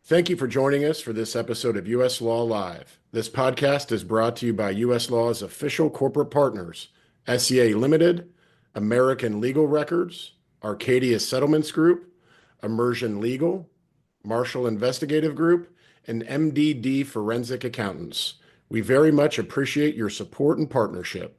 Thank you for joining us for this episode of U.S. Law Live. This podcast is brought to you by U.S. Law's official corporate partners, SEA Limited, American Legal Records, Arcadia Settlements Group, Immersion Legal, Marshall Investigative Group, and MDD Forensic Accountants. We very much appreciate your support and partnership.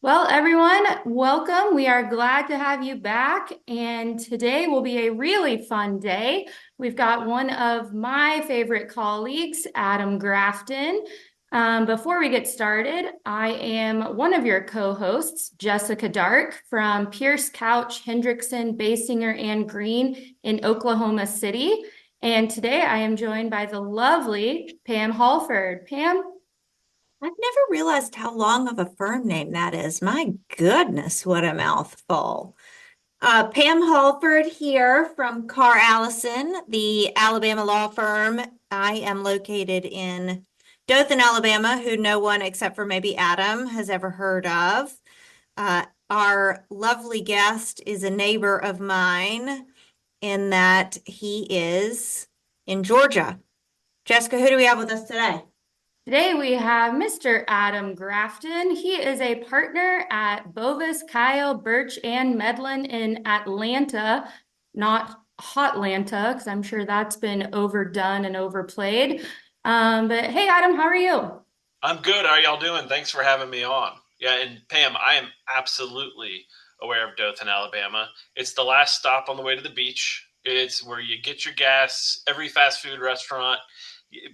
Well, everyone, welcome. We are glad to have you back. And today will be a really fun day. We've got one of my favorite colleagues, Adam Grafton. Before we get started, I am one of your co-hosts, Jessica Dark from Pierce, Couch, Hendrickson, Basinger, and Green in Oklahoma City. And today I am joined by the lovely Pam Halford. Pam? I've never realized how long of a firm name that is. My goodness, what a mouthful. Pam Halford here from Carr Allison, the Alabama law firm. I am located in Dothan, Alabama, who no one except for maybe Adam has ever heard of. Our lovely guest is a neighbor of mine in that he is in Georgia. Jessica, who do we have with us today? Today we have Mr. Adam Grafton. He is a partner at Bovis Kyle, Birch, and Medlin in Atlanta, not Hotlanta, because I'm sure that's been overdone and overplayed. But hey, Adam, how are you? I'm good. How are y'all doing? Thanks for having me on. Yeah, and Pam, I am absolutely aware of Dothan, Alabama. It's the last stop on the way to the beach. It's where you get your gas, every fast food restaurant.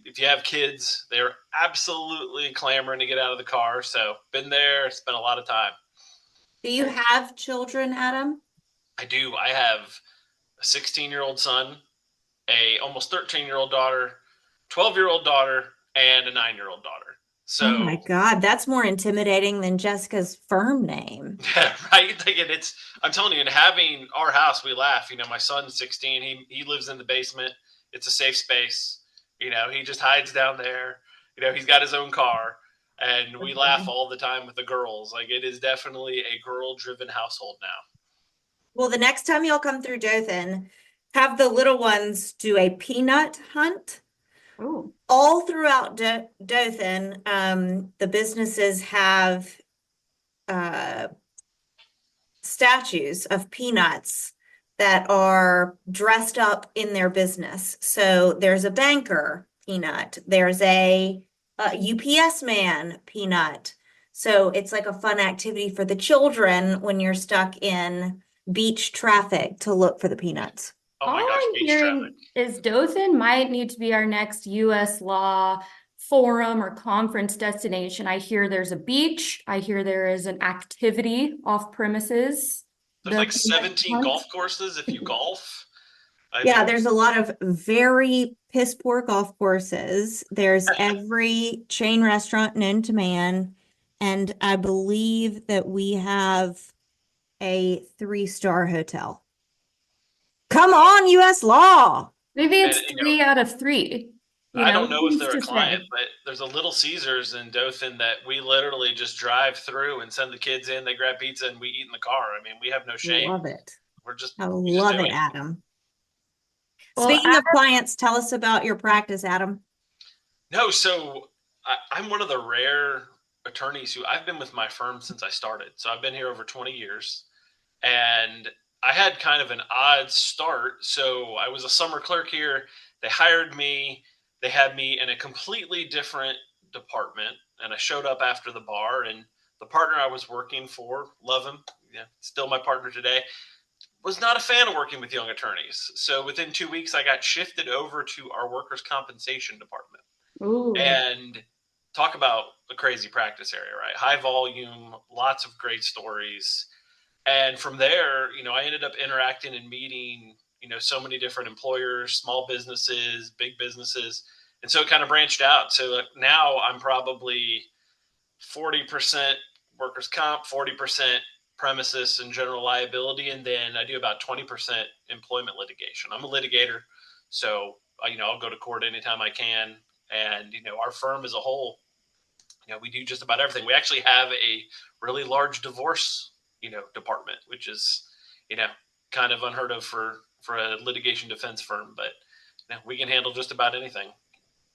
If you have kids, they're absolutely clamoring to get out of the car. So been there, spent a lot of time. Do you have children, Adam? I do. I have a 16-year-old son, a almost 13-year-old daughter, 12-year-old daughter, and a 9-year-old daughter. So, oh my God, that's more intimidating than Jessica's firm name. Yeah, right. I'm telling you, and having our house, we laugh. My son's 16. He lives in the basement. It's a safe space. He just hides down there. He's got his own car, and we laugh all the time with the girls. Like, it is definitely a girl-driven household now. Well, the next time y'all come through Dothan, have the little ones do a peanut hunt. Oh. All throughout Dothan, the businesses have statues of peanuts that are dressed up in their business. So there's a banker peanut, there's a UPS man peanut. So it's like a fun activity for the children when you're stuck in beach traffic to look for the peanuts. Oh All my gosh, I'm beach hearing traffic. is Dothan might need to be our next U.S. law forum or conference destination. I hear there's a beach. I hear there is an activity off premises. There's like 17 golf courses if you golf. Yeah, there's a lot of very piss poor golf courses. There's every chain restaurant known to man. And I believe that we have a 3-star hotel. Come on, US law. Maybe it's 3 out of 3. I don't know if they're a client, but there's a Little Caesars in Dothan that we literally just drive through and send the kids in. They grab pizza and we eat in the car. I mean, we have no shame. Love it. I love it, Adam. Well, Speaking of clients, tell us about your practice, Adam. No, so I'm one of the rare attorneys who I've been with my firm since I started. So I've been here over 20 years, and I had kind of an odd start. So I was a summer clerk here. They hired me. They had me in a completely different department, and I showed up after the bar, and the partner I was working for, love him, still my partner today, was not a fan of working with young attorneys. So within 2 weeks, I got shifted over to our workers' compensation department. Ooh. And talk about a crazy practice area, right? High volume, lots of great stories. And from there, I ended up interacting and meeting, so many different employers, small businesses, big businesses. And so it kind of branched out. So now I'm probably 40% workers' comp, 40% premises and general liability. And then I do about 20% employment litigation. I'm a litigator. So, I'll go to court anytime I can. And, our firm as a whole, we do just about everything. We actually have a really large divorce, department, which is, kind of unheard of for for a litigation defense firm, but we can handle just about anything.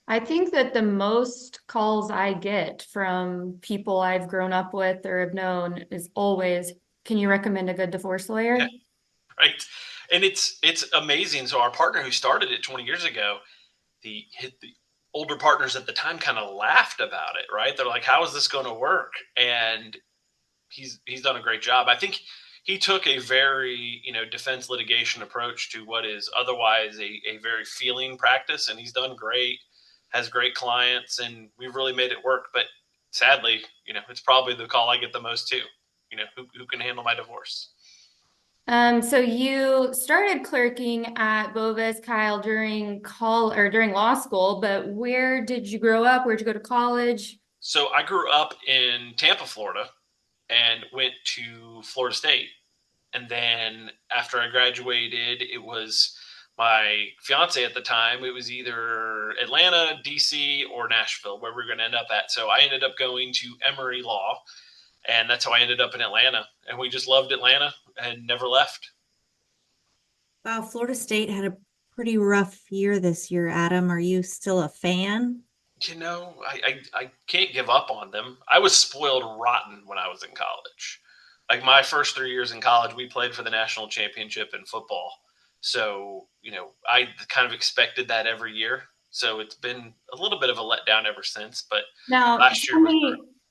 I think that the most calls I get from people I've grown up with or have known is always, can you recommend a good divorce lawyer? Yeah, right. And it's amazing. So our partner who started it 20 years ago, the older partners at the time kind of laughed about it, right? They're like, how is this going to work? And he's done a great job. I think he took a very, defense litigation approach to what is otherwise a very feeling practice, and he's done great, has great clients, and we've really made it work. But sadly, it's probably the call I get the most too. Who can handle my divorce? So you started clerking at Bovis Kyle during law school, but where did you grow up? Where'd you go to college? So I grew up in Tampa, Florida, and went to Florida State. And then after I graduated, it was my fiance at the time. It was either Atlanta, DC, or Nashville, where we were going to end up at. So I ended up going to Emory Law, and that's how I ended up in Atlanta. And we just loved Atlanta and never left. Wow, Florida State had a pretty rough year this year, Adam. Are you still a fan? I can't give up on them. I was spoiled rotten when I was in college. Like my first 3 years in college, we played for the national championship in football. So, I kind of expected that every year. So it's been a little bit of a letdown ever since. But Now, last year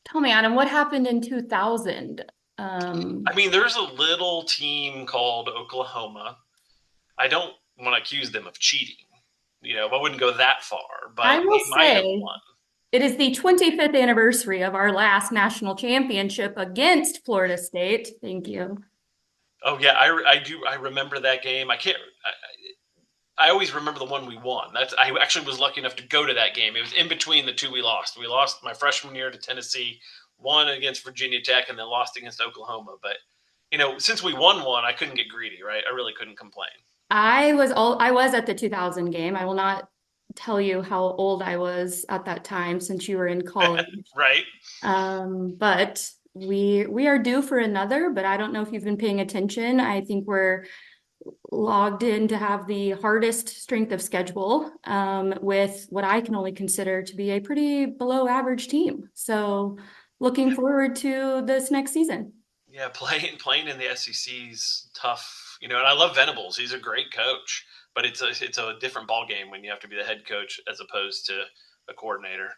tell me, Adam, what happened in 2000? there's a little team called Oklahoma. I don't want to accuse them of cheating. I wouldn't go that far, but I will we might have say won. it is the 25th anniversary of our last national championship against Florida State. Thank you. Oh yeah, I do. I remember that game. I always remember the one we won. I actually was lucky enough to go to that game. It was in between the two we lost. We lost my freshman year to Tennessee, won against Virginia Tech, and then lost against Oklahoma. But since we won one, I couldn't get greedy, right? I really couldn't complain. I was at the 2000 game. I will not tell you how old I was at that time since you were in college. Right. But we are due for another, but I don't know if you've been paying attention. I think we're logged in to have the hardest strength of schedule with what I can only consider to be a pretty below average team. So looking forward to this next season. Yeah, playing in the SEC is tough. And I love Venables. He's a great coach, but it's a different ball game when you have to be the head coach as opposed to a coordinator.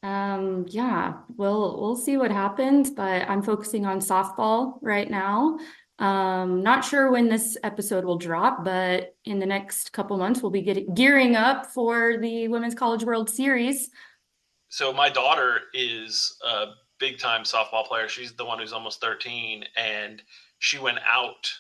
Yeah, we'll see what happens, but I'm focusing on softball right now. Not sure when this episode will drop, but in the next couple months, we'll be gearing up for the Women's College World Series. So my daughter is a big time softball player. She's the one who's almost 13, and she went out.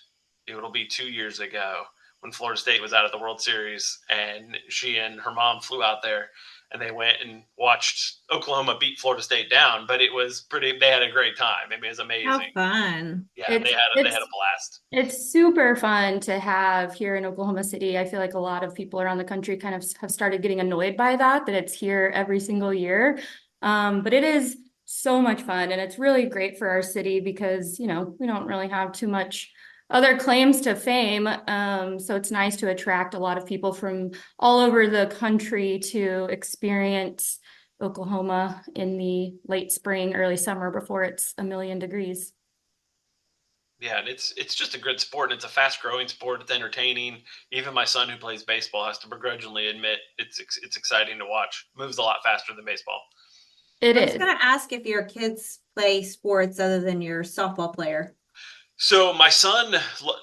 It'll be 2 years ago when Florida State was out at the World Series, and she and her mom flew out there, and they went and watched Oklahoma beat Florida State down. But it was they had a great time. It was amazing. How fun. Yeah, they had a blast. It's super fun to have here in Oklahoma City. I feel like a lot of people around the country kind of have started getting annoyed by that it's here every single year. But it is so much fun, and it's really great for our city because, we don't really have too much other claims to fame. So it's nice to attract a lot of people from all over the country to experience Oklahoma in the late spring, early summer before it's a million degrees. Yeah, and it's just a good sport, and it's a fast-growing sport. It's entertaining. Even my son, who plays baseball, has to begrudgingly admit it's exciting to watch. Moves a lot faster than baseball. I was going to ask if your kids play sports other than your softball player. So my son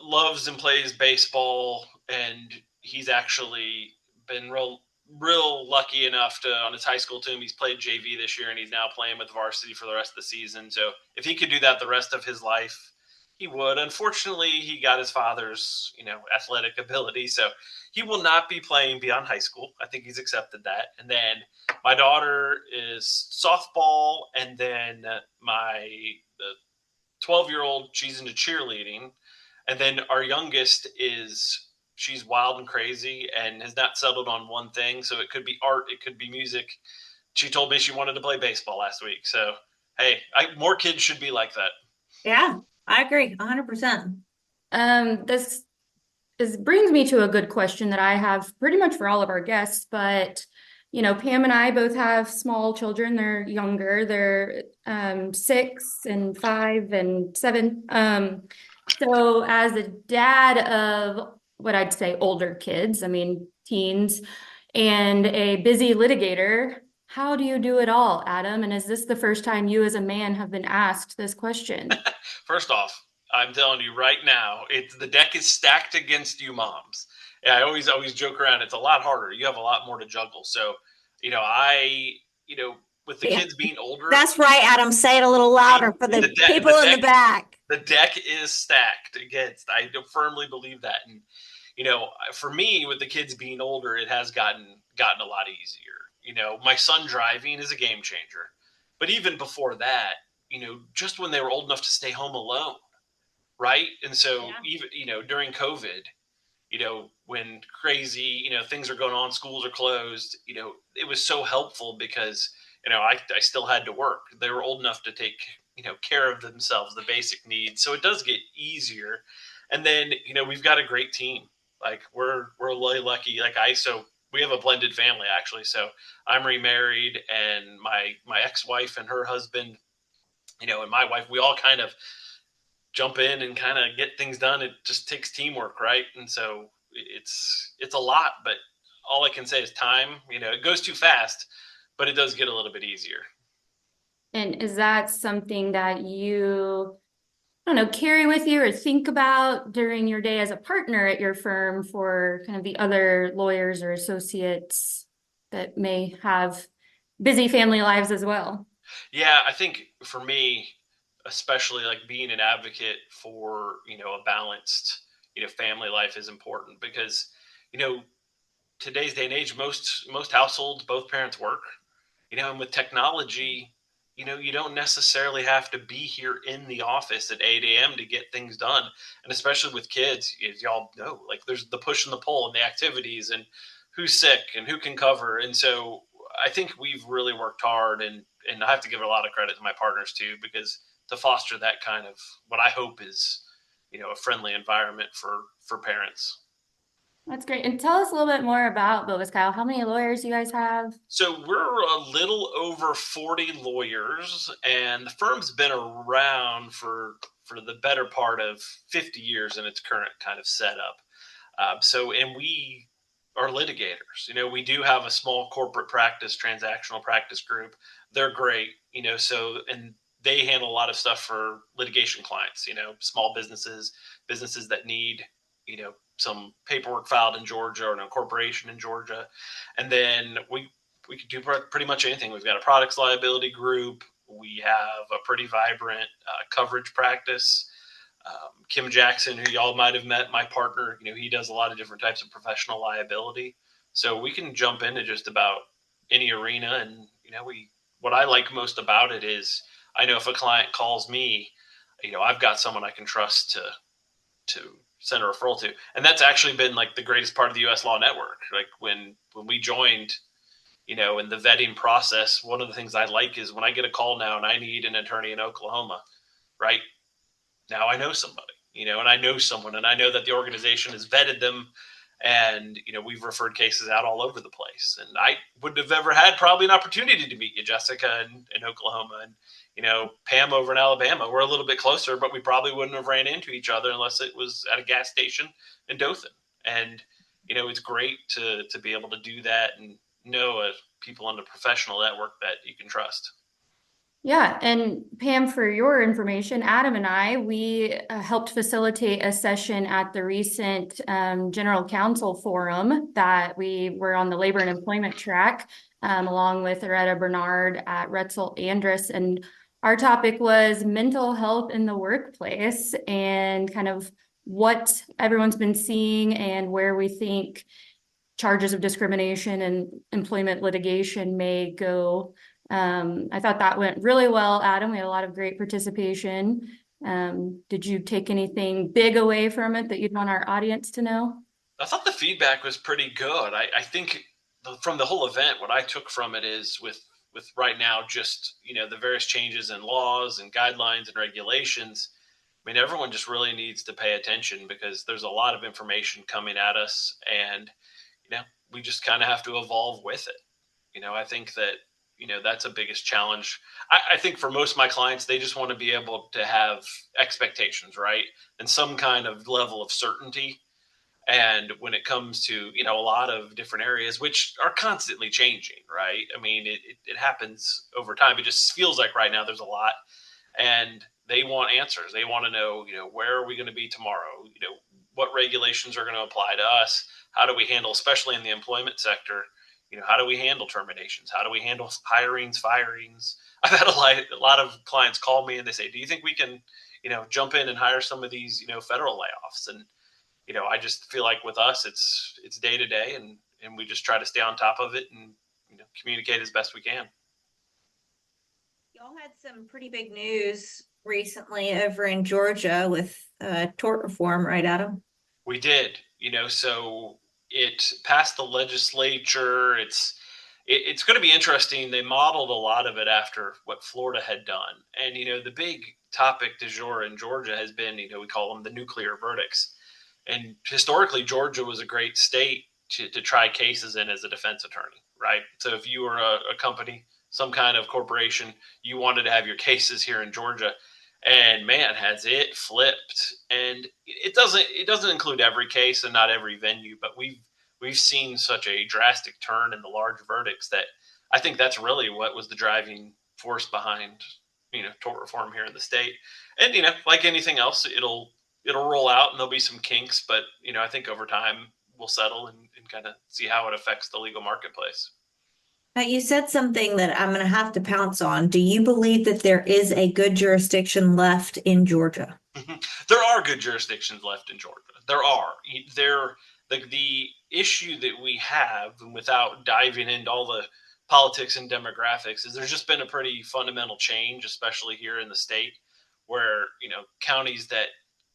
loves and plays baseball, and he's actually been real lucky enough to, on his high school team, he's played JV this year, and he's now playing with varsity for the rest of the season. So if he could do that the rest of his life, he would. Unfortunately, he got his father's, athletic ability, so he will not be playing beyond high school. I think he's accepted that. And then my daughter is softball, and then the 12-year-old, she's into cheerleading. And then our youngest she's wild and crazy and has not settled on one thing. So it could be art, it could be music. She told me she wanted to play baseball last week. So, hey, more kids should be like that. Yeah, I agree 100%. This brings me to a good question that I have pretty much for all of our guests, but Pam and I both have small children. They're younger. They're 6 and 5 and 7. So as a dad of what I'd say older kids, I mean teens, and a busy litigator, how do you do it all, Adam? And is this the first time you as a man have been asked this question? First off, I'm telling you right now, the deck is stacked against you moms. Yeah, I always joke around. It's a lot harder. You have a lot more to juggle. So, with the Yeah. kids being older, That's right, Adam. Say it a little louder for the people in the back. the deck is stacked against. I firmly believe that. And, for me, with the kids being older, it has gotten a lot easier. My son driving is a game changer. But even before that, just when they were old enough to stay home alone, right? And so even, during COVID, when crazy, things are going on, schools are closed, it was so helpful because, I still had to work. They were old enough to take, care of themselves, the basic needs. So it does get easier. And then, we've got a great team. Like we're really lucky. So we have a blended family actually. So I'm remarried and my ex-wife and her husband, and my wife, we all kind of jump in and kind of get things done. It just takes teamwork, right? And so it's a lot, but all I can say is time. It goes too fast, but it does get a little bit easier. And is that something that you, I don't know, carry with you or think about during your day as a partner at your firm for kind of the other lawyers or associates that may have busy family lives as well? Yeah, I think for me, especially like being an advocate for, a balanced, family life is important because, today's day and age, most households, both parents work, and with technology, you don't necessarily have to be here in the office at 8 a.m. to get things done. And especially with kids, as y'all know, like there's the push and the pull and the activities and who's sick and who can cover. And so I think we've really worked hard and I have to give a lot of credit to my partners too, because to foster that kind of what I hope is, a friendly environment for parents. That's great. And tell us a little bit more about Bovis Kyle. How many lawyers do you guys have? So we're a little over 40 lawyers, and the firm's been around for the better part of 50 years in its current kind of setup. And we are litigators. We do have a small corporate practice, transactional practice group. They're great, and they handle a lot of stuff for litigation clients, small businesses that need, some paperwork filed in Georgia or an incorporation in Georgia. And then we could do pretty much anything. We've got a products liability group. We have a pretty vibrant coverage practice. Kim Jackson, who y'all might have met, my partner, he does a lot of different types of professional liability. So we can jump into just about any arena. And, what I like most about it is I know if a client calls me, I've got someone I can trust to send a referral to. And that's actually been like the greatest part of the USLAW Network. Like when we joined, in the vetting process, one of the things I like is when I get a call now and I need an attorney in Oklahoma, right? Now I know somebody, and I know someone, and I know that the organization has vetted them, and we've referred cases out all over the place. And I wouldn't have ever had probably an opportunity to meet you, Jessica, in Oklahoma, and Pam over in Alabama. We're a little bit closer, but we probably wouldn't have ran into each other unless it was at a gas station in Dothan. And it's great to be able to do that and know people in the professional network that you can trust. Yeah, and Pam, for your information, Adam and we helped facilitate a session at the recent General Counsel Forum that we were on the labor and employment track, along with Loretta Bernard at Retzel Andrus. And our topic was mental health in the workplace and kind of what everyone's been seeing and where we think charges of discrimination and employment litigation may go. I thought that went really well, Adam. We had a lot of great participation. Did you take anything big away from it that you'd want our audience to know? I thought the feedback was pretty good. I think from the whole event, what I took from it is with right now, just, the various changes in laws and guidelines and regulations, I mean, everyone just really needs to pay attention because there's a lot of information coming at us, and we just kind of have to evolve with it. I think that that's a biggest challenge. I think for most of my clients, they just want to be able to have expectations, right, and some kind of level of certainty. And when it comes to a lot of different areas which are constantly changing, right? I mean, it happens over time. It just feels like right now there's a lot, and they want answers. They want to know, where are we going to be tomorrow? What regulations are going to apply to us? How do we handle, especially in the employment sector, how do we handle terminations? How do we handle hirings, firings? I've had a lot of clients call me and they say, do you think we can, jump in and hire some of these, federal layoffs? And, I just feel like with us, it's day to day, and we just try to stay on top of it and, communicate as best we can. Y'all had some pretty big news recently over in Georgia with tort reform, right, Adam? We did, so it passed the legislature. It's going to be interesting. They modeled a lot of it after what Florida had done. And, the big topic du jour in Georgia has been, we call them the nuclear verdicts. And historically, Georgia was a great state to try cases in as a defense attorney, right? So if you were a company, some kind of corporation, you wanted to have your cases here in Georgia. And man, has it flipped. And it doesn't include every case and not every venue, but we've seen such a drastic turn in the large verdicts that I think that's really what was the driving force behind, tort reform here in the state. And, like anything else, it'll roll out and there'll be some kinks, but, I think over time we'll settle and kind of see how it affects the legal marketplace. Now, you said something that I'm going to have to pounce on. Do you believe that there is a good jurisdiction left in Georgia? There are good jurisdictions left in Georgia. There are. The issue that we have, and without diving into all the politics and demographics, is there's just been a pretty fundamental change, especially here in the state, where counties that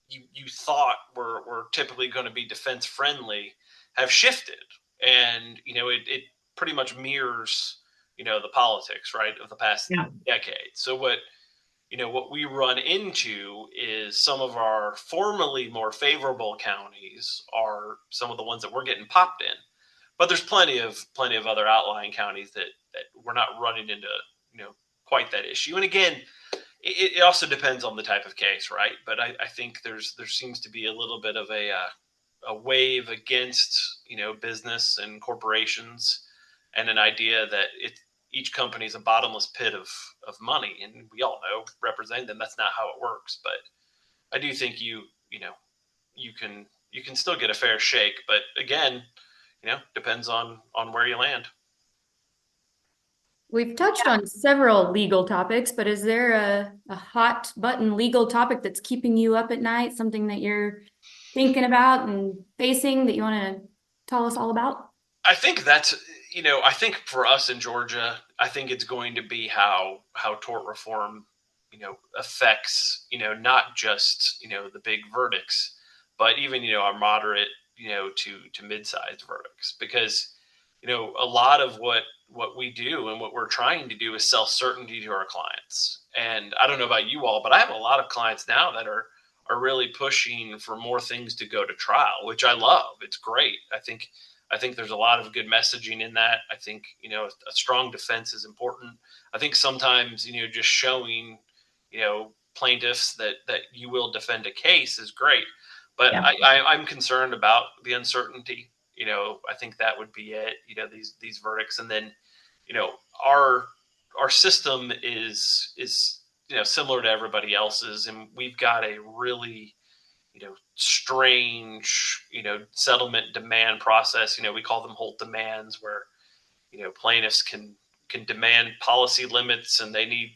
you thought were typically going to be defense friendly have shifted, and it pretty much mirrors the politics, right, of the past decade. So what we run into is some of our formerly more favorable counties are some of the ones that we're getting popped in, but there's plenty of other outlying counties that we're not running into quite that issue. And again, it also depends on the type of case, right? But I think there seems to be a little bit of a wave against business and corporations, and an idea that each company is a bottomless pit of money, and we all know, representing them, that's not how it works. But I do think you can still get a fair shake, but again, depends on where you land. We've touched on several legal topics, but is there a hot button legal topic that's keeping you up at night, something that you're thinking about and facing that you want to tell us all about? I think that's, I think for us in Georgia, I think it's going to be how tort reform, affects, not just, the big verdicts, but even, our moderate, to mid-sized verdicts. Because, a lot of what we do and what we're trying to do is sell certainty to our clients. And I don't know about you all, but I have a lot of clients now that are really pushing for more things to go to trial, which I love. It's great. I think there's a lot of good messaging in that. I think, a strong defense is important. I think sometimes, just showing, plaintiffs that you will defend a case is great. But yeah. I'm concerned about the uncertainty. I think that would be it, these verdicts. And then, our system is similar to everybody else's. And we've got a really, strange, settlement demand process. We call them Holt demands, where, plaintiffs can demand policy limits, and they need,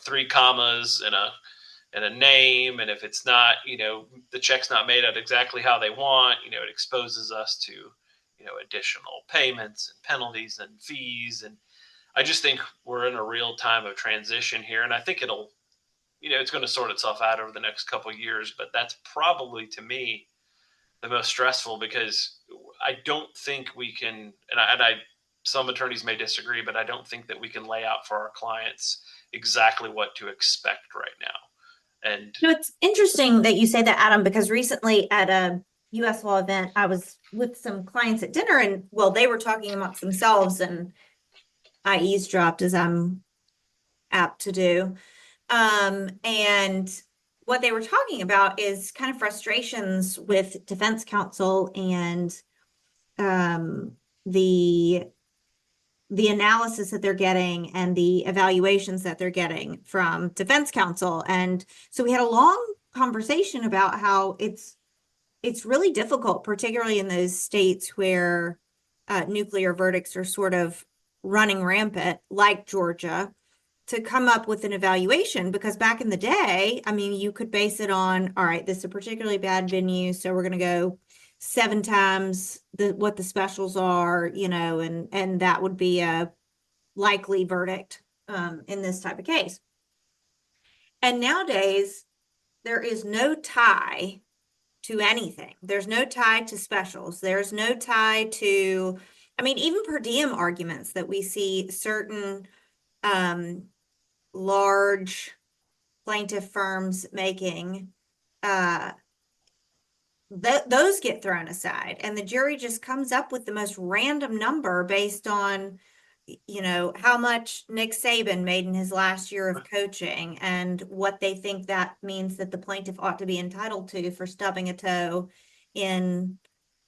3 commas and a name. And if it's not, the check's not made out exactly how they want, it exposes us to, additional payments and penalties and fees. And I just think we're in a real time of transition here. And I think it'll, it's going to sort itself out over the next couple of years, but that's probably, to me, the most stressful, because I don't think we can, and some attorneys may disagree, but I don't think that we can lay out for our clients exactly what to expect right now. And It's interesting that you say that, Adam, because recently at a US Law event, I was with some clients at dinner and, well, they were talking amongst themselves and I eavesdropped, as I'm apt to do. And what they were talking about is kind of frustrations with defense counsel and the analysis that they're getting and the evaluations that they're getting from defense counsel. And so we had a long conversation about how it's really difficult, particularly in those states where nuclear verdicts are sort of running rampant, like Georgia, to come up with an evaluation. Because back in the day, I mean, you could base it on, all right, this is a particularly bad venue, so we're going to go 7 times what the specials are, and that would be a likely verdict in this type of case. And nowadays, there is no tie to anything. There's no tie to specials. There's no tie to, I mean, even per diem arguments that we see certain large plaintiff firms making, those get thrown aside, and the jury just comes up with the most random number based on, how much Nick Saban made in his last year of coaching and what they think that means that the plaintiff ought to be entitled to for stubbing a toe in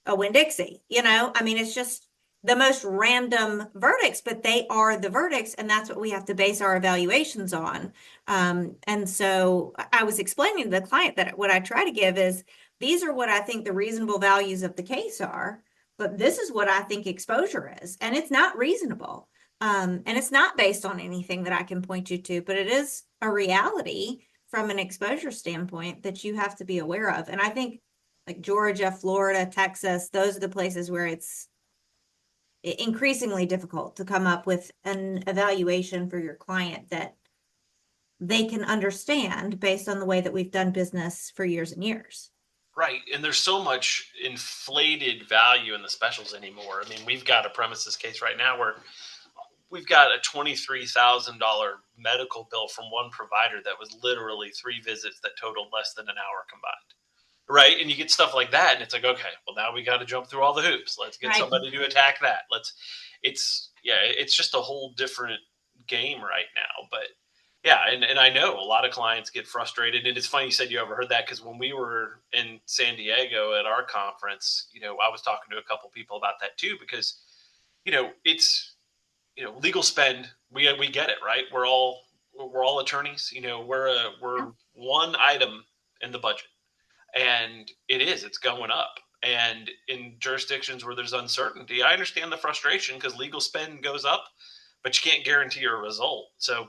a Winn-Dixie. I mean, it's just the most random verdicts, but they are the verdicts, and that's what we have to base our evaluations on. And so I was explaining to the client that what I try to give is, these are what I think the reasonable values of the case are, but this is what I think exposure is. And it's not reasonable. And it's not based on anything that I can point you to, but it is a reality from an exposure standpoint that you have to be aware of. And I think like Georgia, Florida, Texas, those are the places where it's increasingly difficult to come up with an evaluation for your client that they can understand based on the way that we've done business for years and years. Right. And there's so much inflated value in the specials anymore. I mean, we've got a premises case right now where we've got a $23,000 medical bill from one provider that was literally 3 visits that totaled less than an hour combined. Right. And you get stuff like that. And it's like, okay, well, now we got to jump through all the hoops. Let's get somebody to attack that. It's just a whole different game right now. But yeah, and I know a lot of clients get frustrated. And it's funny you said you overheard that, because when we were in San Diego at our conference, I was talking to a couple people about that too, because, it's, legal spend, we get it, right? We're all attorneys, we're one item in the budget, and it's going up. And in jurisdictions where there's uncertainty, I understand the frustration because legal spend goes up, but you can't guarantee a result. So,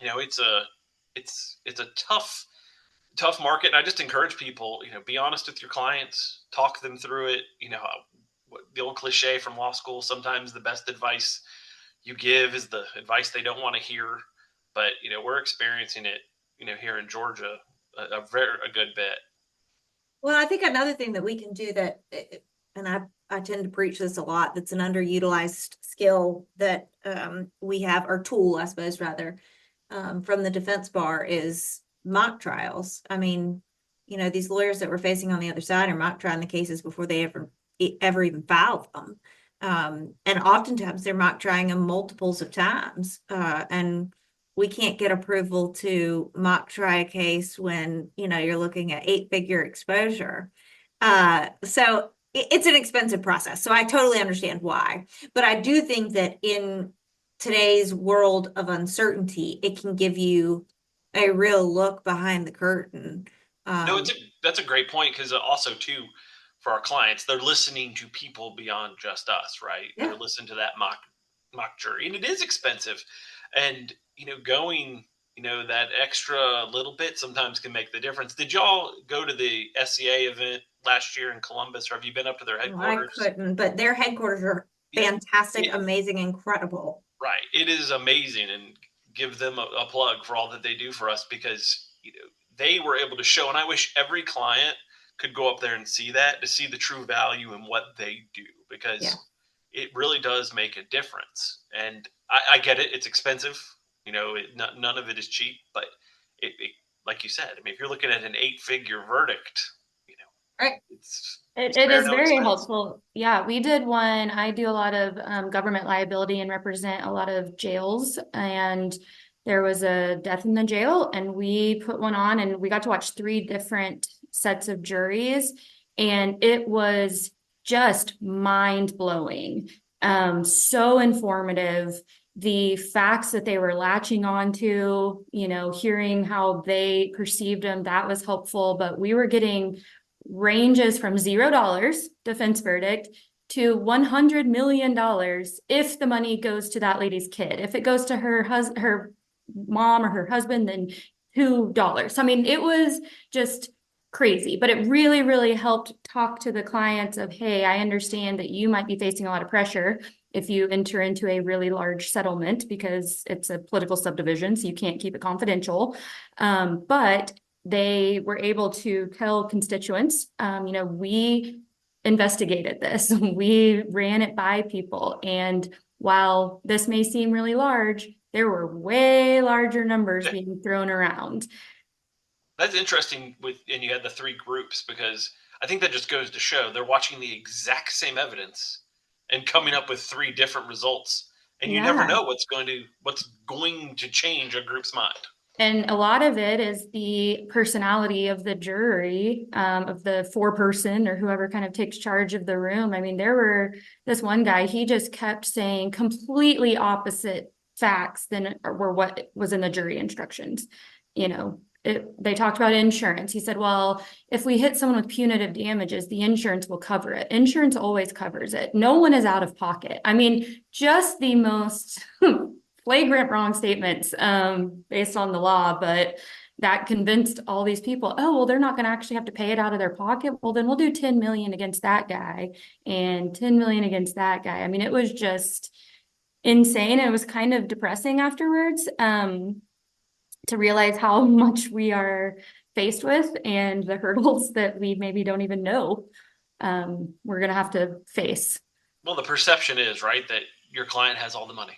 it's a tough market. And I just encourage people, be honest with your clients, talk them through it. The old cliche from law school, sometimes the best advice you give is the advice they don't want to hear. But, we're experiencing it, here in Georgia a good bit. Well, I think another thing that we can do that, and I tend to preach this a lot, that's an underutilized skill that we have, or tool, I suppose, rather, from the defense bar, is mock trials. I mean, these lawyers that we're facing on the other side are mock trying the cases before they ever even filed them. And oftentimes they're mock trying them multiples of times. And we can't get approval to mock try a case when, you're looking at 8-figure exposure. So it's an expensive process. So I totally understand why. But I do think that in today's world of uncertainty, it can give you a real look behind the curtain. No, that's a great point, because also too, for our clients, they're listening to people beyond just us, right? Yeah. They're listening to that mock jury, and it is expensive. And going that extra little bit sometimes can make the difference. Did y'all go to the SCA event last year in Columbus, or have you been up to their headquarters? I couldn't, but their headquarters are fantastic, amazing, incredible. Right. It is amazing, and give them a plug for all that they do for us, because they were able to show, and I wish every client could go up there and see that, to see the true value in what they do, because it really does make a difference. And I get it. It's expensive. None of it is cheap, but like you said, I mean, if you're looking at an 8-figure verdict, Right. it's It spare is no very expense. helpful. Yeah, we did one. I do a lot of government liability and represent a lot of jails. And there was a death in the jail, and we put one on, and we got to watch 3 different sets of juries. And it was just mind blowing. So informative. The facts that they were latching onto, hearing how they perceived them, that was helpful. But we were getting ranges from $0 defense verdict to $100 million if the money goes to that lady's kid. If it goes to her mom or her husband, then $2. I mean, it was just crazy, but it really, really helped talk to the clients of, hey, I understand that you might be facing a lot of pressure if you enter into a really large settlement because it's a political subdivision, so you can't keep it confidential. But they were able to tell constituents, we investigated this, we ran it by people. And while this may seem really large, there were way larger numbers being thrown around. That's interesting and you had the 3 groups, because I think that just goes to show they're watching the exact same evidence and coming up with 3 different results. And you never know what's going to change a group's mind. And a lot of it is the personality of the jury, of the 4-person or whoever kind of takes charge of the room. I mean, this one guy, he just kept saying completely opposite facts than were what was in the jury instructions. They talked about insurance. He said, well, if we hit someone with punitive damages, the insurance will cover it. Insurance always covers it. No one is out of pocket. I mean, just the most flagrant wrong statements based on the law, but that convinced all these people, oh, well, they're not going to actually have to pay it out of their pocket. Well, then we'll do 10 million against that guy and 10 million against that guy. I mean, it was just insane. It was kind of depressing afterwards to realize how much we are faced with and the hurdles that we maybe don't even know we're going to have to face. Well, the perception is, right, that your client has all the money.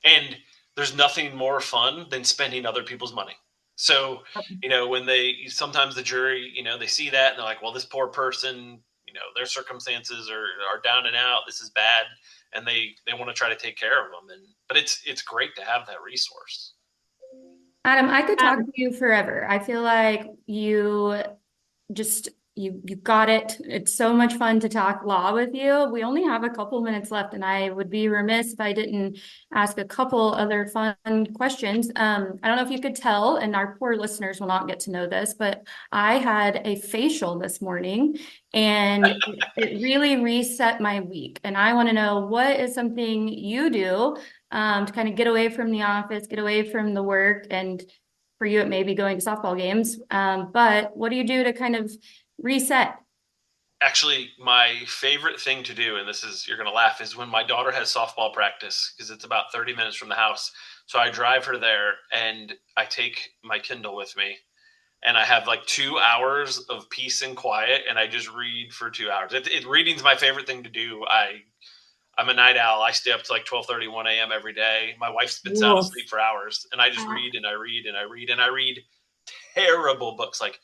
And there's nothing more fun than spending other people's money. So, when sometimes the jury, they see that and they're like, well, this poor person, their circumstances are down and out. This is bad. And they want to try to take care of them. But it's great to have that resource. Adam, I could talk to you forever. I feel like you got it. It's so much fun to talk law with you. We only have a couple minutes left, and I would be remiss if I didn't ask a couple other fun questions. I don't know if you could tell, and our poor listeners will not get to know this, but I had a facial this morning, and it really reset my week. And I want to know, what is something you do to kind of get away from the office, get away from the work, and for you, it may be going to softball games. But what do you do to kind of reset? Actually, my favorite thing to do, and you're going to laugh, is when my daughter has softball practice, because it's about 30 minutes from the house. So I drive her there and I take my Kindle with me and I have like 2 hours of peace and quiet, and I just read for 2 hours. Reading's my favorite thing to do. I'm a night owl. I stay up to like 12:30, 1 a.m. every day. My wife spits out of sleep for hours, and I just read and I read and I read and I read terrible books, like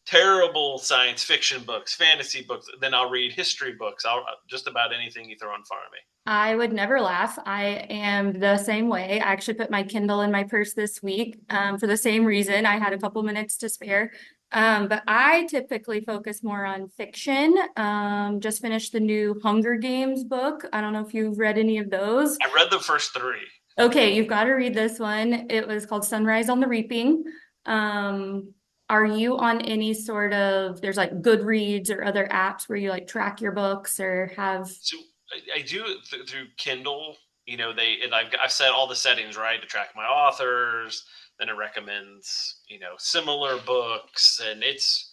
terrible science fiction books, fantasy books. Then I'll read history books. Just about anything you throw in front of me. I would never laugh. I am the same way. I actually put my Kindle in my purse this week for the same reason. I had a couple minutes to spare. But I typically focus more on fiction. Just finished the new Hunger Games book. I don't know if you've read any of those. I read the first 3. Okay, you've got to read this one. It was called Sunrise on the Reaping. Are you on any sort of, there's like Goodreads or other apps where you like track your books or have? So I do it through Kindle. I've set all the settings right to track my authors. Then it recommends, similar books, and it's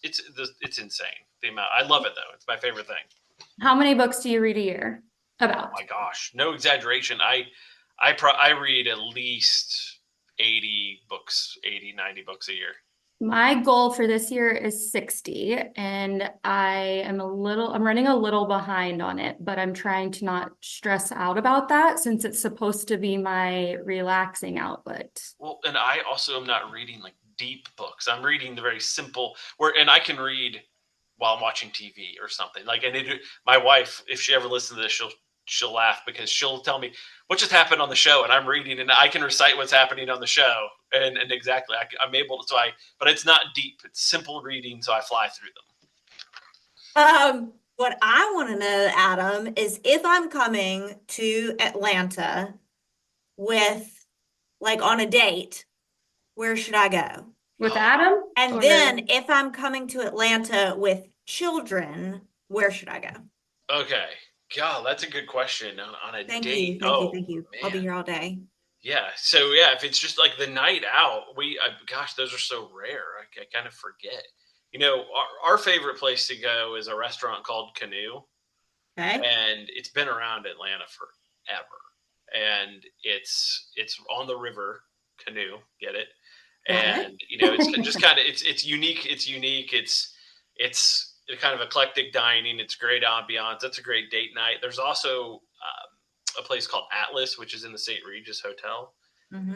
insane. The amount. I love it though. It's my favorite thing. How many books do you read a year? About? Oh my gosh, no exaggeration. I read at least 80 books, 80, 90 books a year. My goal for this year is 60, and I'm running a little behind on it, but I'm trying to not stress out about that since it's supposed to be my relaxing outlet. Well, and I also am not reading like deep books. I'm reading the very simple and I can read while I'm watching TV or something. Like, and my wife, if she ever listens to this, she'll laugh because she'll tell me what just happened on the show, and I'm reading and I can recite what's happening on the show, and exactly I'm able to. But it's not deep; it's simple reading, so I fly through them. What I want to know, Adam, is if I'm coming to Atlanta with, like, on a date, where should I go? With Adam? And Or- then if I'm coming to Atlanta with children, where should I go? Okay, God, that's a good question on a Thank date. you. Thank you. I'll be Man. here all day. Yeah. So yeah, if it's just like the night out, gosh, those are so rare. I kind of forget. You know, our favorite place to go is a restaurant called Canoe, Okay. and it's been around Atlanta forever. And it's on the river, Canoe, get it? And you know, it's just kind of it's unique. It's unique. It's kind of eclectic dining. It's great ambiance. That's a great date night. There's also a place called Atlas, which is in the St. Regis Hotel,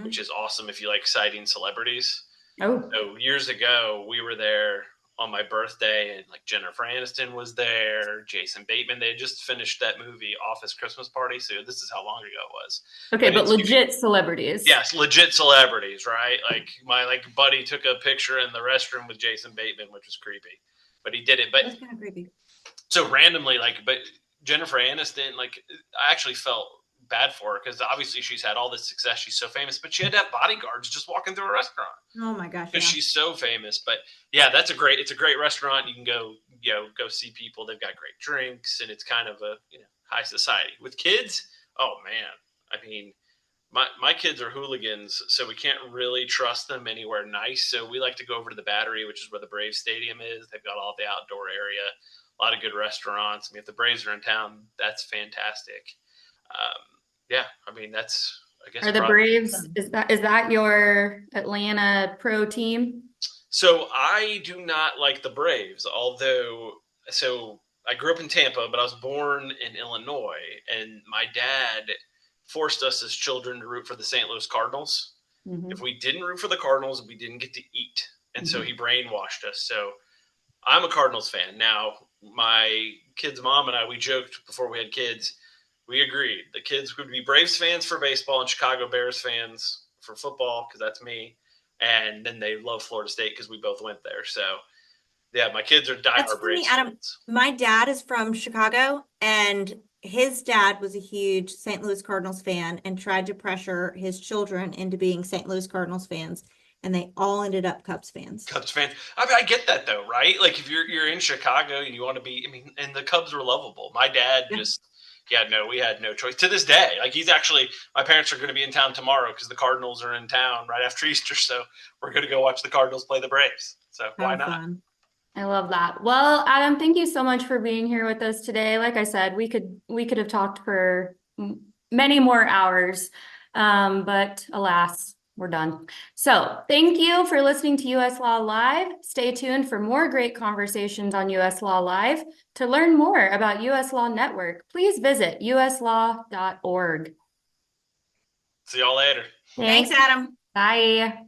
which is awesome if you like citing celebrities. Oh, So years ago, we were there on my birthday, and like Jennifer Aniston was there, Jason Bateman. They had just finished that movie Office Christmas Party, so this is how long ago it was. okay, but legit celebrities. Yes, legit celebrities, right? Like my buddy took a picture in the restroom with Jason Bateman, which was creepy, but he did it. But That's kind of creepy. So randomly, but Jennifer Aniston, I actually felt bad for her because obviously she's had all this success. She's so famous, but she had to have bodyguards just walking through a restaurant. Oh my gosh. Because she's so famous. But yeah, it's a great restaurant. You can go see people. They've got great drinks, and it's kind of a high society. With kids, oh man, I mean, my kids are hooligans, so we can't really trust them anywhere nice. So we like to go over to the Battery, which is where the Braves Stadium is. They've got all the outdoor area, a lot of good restaurants. I mean, if the Braves are in town, that's fantastic. Yeah, I mean, that's, I guess. Are the Braves, is that your Atlanta pro team? So I do not like the Braves, so I grew up in Tampa, but I was born in Illinois, and my dad forced us as children to root for the St. Louis Cardinals. Mm-hmm. If we didn't root for the Cardinals, we didn't get to eat. And so he brainwashed us. So I'm a Cardinals fan. Now, my kid's mom and I, we joked before we had kids. We agreed the kids would be Braves fans for baseball and Chicago Bears fans for football, because that's me. And then they love Florida State because we both went there. So, yeah, my kids are diehard Braves fans. My dad is from Chicago, and his dad was a huge St. Louis Cardinals fan and tried to pressure his children into being St. Louis Cardinals fans, and they all ended up Cubs fans. Cubs fans. I mean, I get that though, right? Like if you're in Chicago and you want to be, I mean, and the Cubs were lovable. My dad we had no choice to this day. Like my parents are going to be in town tomorrow because the Cardinals are in town right after Easter. So we're going to go watch the Cardinals play the Braves. So why not? Fun. I love that. Well, Adam, thank you so much for being here with us today. Like I said, we could have talked for many more hours, but alas, we're done. So thank you for listening to US Law Live. Stay tuned for more great conversations on US Law Live. To learn more about US Law Network, please visit uslaw.org. See y'all later. Thanks, Adam. Bye.